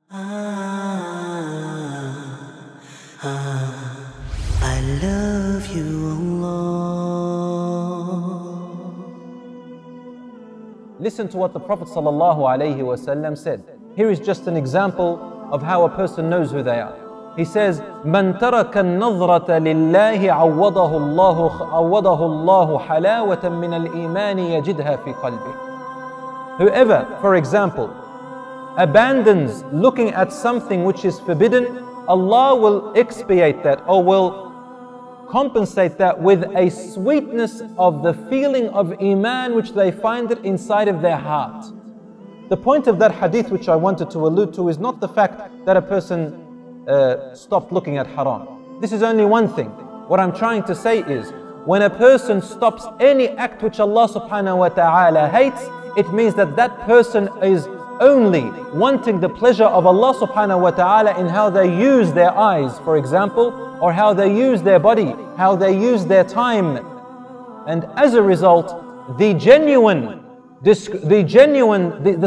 I love you, Allah. Listen to what the Prophet ﷺ said. Here is just an example of how a person knows who they are. He says, "Man taraka an-nazrata lillahi awadahu Allahu halawatan min al-iman yajidha fi qalbi." Whoever, for example, abandons looking at something which is forbidden, Allah will expiate that, or will compensate that with a sweetness of the feeling of iman which they find it inside of their heart. The point of that hadith which I wanted to allude to is not the fact that a person stopped looking at haram. This is only one thing. What I'm trying to say is, when a person stops any act which Allah subhanahu wa ta'ala hates, it means that that person is only wanting the pleasure of Allah subhanahu wa ta'ala in how they use their eyes, for example, or how they use their body, how they use their time. And as a result, the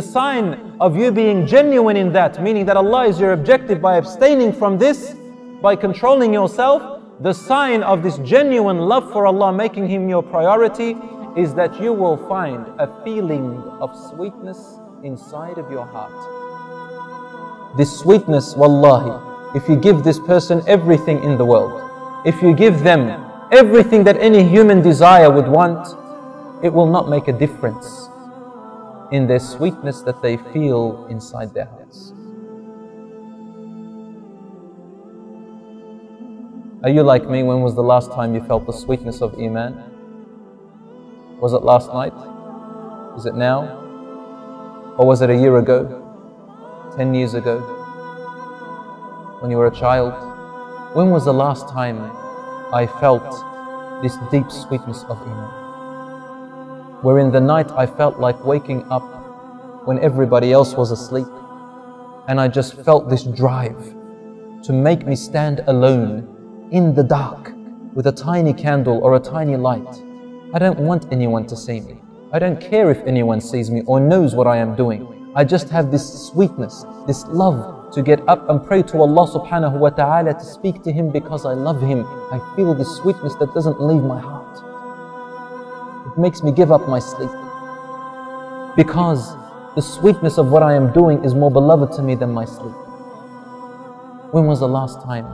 sign of you being genuine in that, meaning that Allah is your objective by abstaining from this, by controlling yourself, the sign of this genuine love for Allah, making Him your priority, is that you will find a feeling of sweetness inside of your heart. This sweetness, wallahi, if you give this person everything in the world, if you give them everything that any human desire would want, it will not make a difference in their sweetness that they feel inside their hearts. Are you like me? When was the last time you felt the sweetness of Iman? Was it last night? Is it now? Or was it a year ago? 10 years ago? When you were a child? When was the last time I felt this deep sweetness of Iman? Where in the night I felt like waking up when everybody else was asleep, and I just felt this drive to make me stand alone in the dark with a tiny candle or a tiny light. I don't want anyone to see me. I don't care if anyone sees me or knows what I am doing. I just have this sweetness, this love to get up and pray to Allah subhanahu wa ta'ala, to speak to Him because I love Him. I feel this sweetness that doesn't leave my heart. It makes me give up my sleep, because the sweetness of what I am doing is more beloved to me than my sleep. When was the last time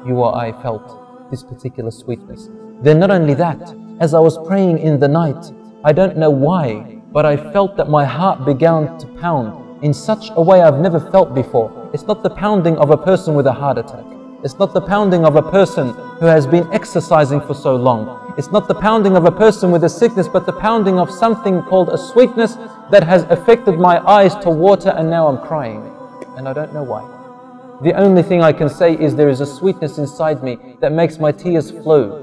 you or I felt this particular sweetness? Then not only that, as I was praying in the night, I don't know why, but I felt that my heart began to pound in such a way I've never felt before. It's not the pounding of a person with a heart attack. It's not the pounding of a person who has been exercising for so long. It's not the pounding of a person with a sickness, but the pounding of something called a sweetness that has affected my eyes to water, and now I'm crying. And I don't know why. The only thing I can say is there is a sweetness inside me that makes my tears flow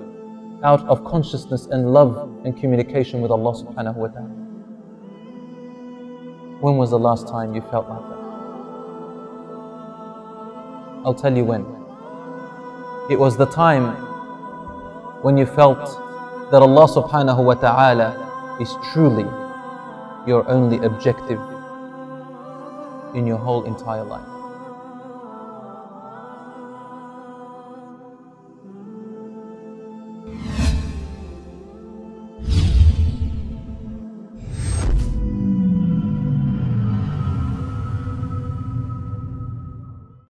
out of consciousness and love and communication with Allah subhanahu wa ta'ala. When was the last time you felt like that? I'll tell you when. It was the time when you felt that Allah subhanahu wa ta'ala is truly your only objective in your whole entire life.